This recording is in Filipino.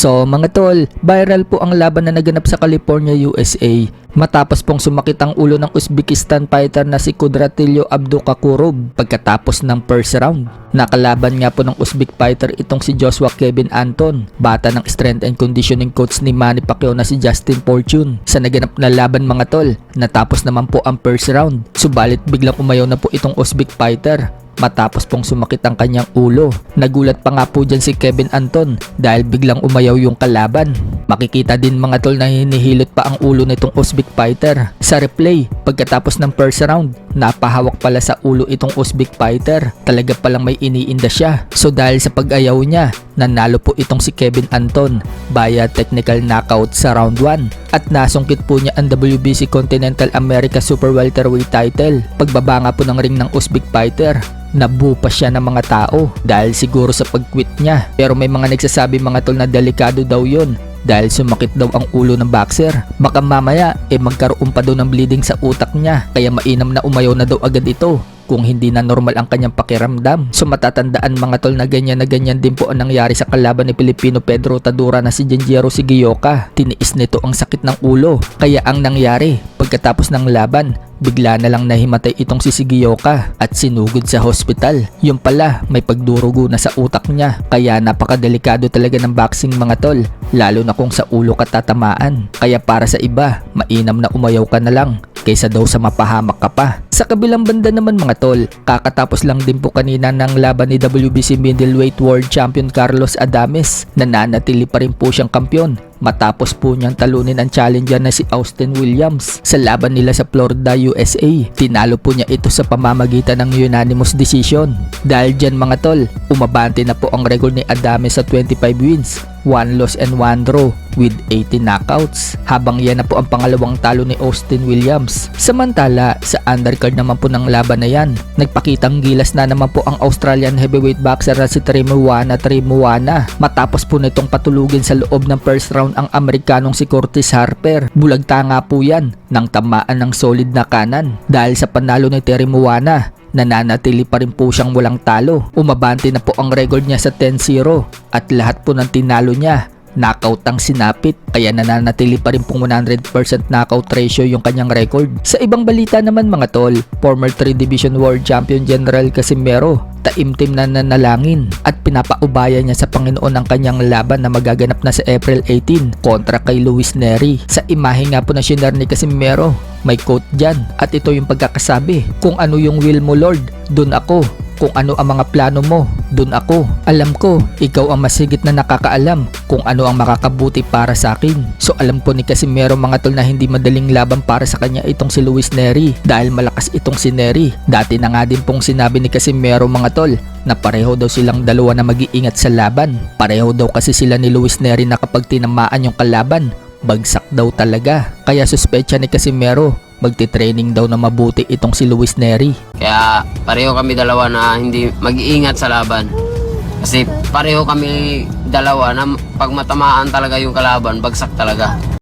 So mga tol, viral po ang laban na naganap sa California, USA matapos pong sumakit ang ulo ng Uzbekistan fighter na si Kudratillo Abdukakurov pagkatapos ng first round. Nakalaban nga po ng Uzbek fighter itong si Joshua Kevin Anton, bata ng strength and conditioning coach ni Manny Pacquiao na si Justin Fortune. Sa naganap na laban mga tol, natapos naman po ang first round, subalit biglang umayaw na po itong Uzbek fighter matapos pong sumakit ang kanyang ulo. Nagulat pa nga po dyan si Kevin Anton dahil biglang umayaw yung kalaban. Makikita din mga tol na hinihilot pa ang ulo nitong Uzbek fighter. Sa replay, pagkatapos ng first round, napahawak pala sa ulo itong Uzbek fighter. Talaga palang may iniinda siya. So dahil sa pag-ayaw niya, nanalo po itong si Kevin Anton via technical knockout sa round 1 at nasungkit po niya ang WBC Continental America Super Welterweight title. Pagbaba nga po ng ring ng Uzbek fighter, nabu pa siya ng mga tao dahil siguro sa pag-quit niya. Pero may mga nagsasabi mga tol na delikado daw yon dahil sumakit daw ang ulo ng boxer. Baka mamaya magkaroon pa daw ng bleeding sa utak niya, kaya mainam na umayaw na daw agad ito kung hindi na normal ang kanyang pakiramdam. So matatandaan mga tol na ganyan din po ang nangyari sa kalaban ni Pilipino Pedro Tadura na si Genjiro Sigioka. Tiniis nito ang sakit ng ulo, kaya ang nangyari pagkatapos ng laban, bigla na lang nahimatay itong si Sigioka at sinugod sa hospital. Yung pala, may pagdurugo na sa utak niya, kaya napakadelikado talaga ng boxing mga tol, lalo na kung sa ulo ka tatamaan. Kaya para sa iba, mainam na umayaw ka na lang kaysa daw sa mapahamak ka pa. Sa kabilang banda naman mga tol, kakatapos lang din po kanina ng laban ni WBC Middleweight World Champion Carlos Adames. Nananatili pa rin po siyang kampiyon matapos po niyang talunin ang challenger na si Austin Williams sa laban nila sa Florida, USA. Tinalo po niya ito sa pamamagitan ng unanimous decision. Dahil dyan mga tol, umabante na po ang record ni Adames sa 25 wins, 1 loss and 1 draw with 80 knockouts, habang yan na po ang pangalawang talo ni Austin Williams. Samantala, sa undercard naman po ng laban na yan, nagpakitang gilas na naman po ang Australian heavyweight boxer na si Trimuwana matapos po nitong patulugin sa loob ng first round ang Amerikanong si Curtis Harper. Bulagta nga po yan nang tamaan ng solid na kanan. Dahil sa panalo ni Trimuwana, nananatili pa rin po siyang walang talo. Umabante na po ang record niya sa 10-0 at lahat po ng tinalo niya knockout ang sinapit, kaya nananatili pa rin pong 100% knockout ratio yung kanyang record. Sa ibang balita naman mga tol, former 3 Division World Champion General Casimero taimtim na nanalangin at pinapaubaya niya sa Panginoon ang kanyang laban na magaganap na sa April 18 kontra kay Luis Nery. Sa imahe nga po na shinare ni Casimero, may quote dyan at ito yung pagkakasabi: "Kung ano yung will mo Lord, dun ako. Kung ano ang mga plano mo, dun ako. Alam ko, ikaw ang masigit na nakakaalam kung ano ang makakabuti para sa akin." So alam po ni Casimero mga tol na hindi madaling laban para sa kanya itong si Luis Nery dahil malakas itong si Nery. Dati na nga din pong sinabi ni Casimero mga tol na pareho daw silang dalawa na mag-iingat sa laban. Pareho daw kasi sila ni Luis Nery na kapag tinamaan yung kalaban, bagsak daw talaga. Kaya suspecha ni Casimero, magti-training daw na mabuti itong si Luis Nery. Kaya pareho kami dalawa na hindi mag-iingat sa laban. Kasi pareho kami dalawa na pag matamaan talaga yung kalaban, bagsak talaga.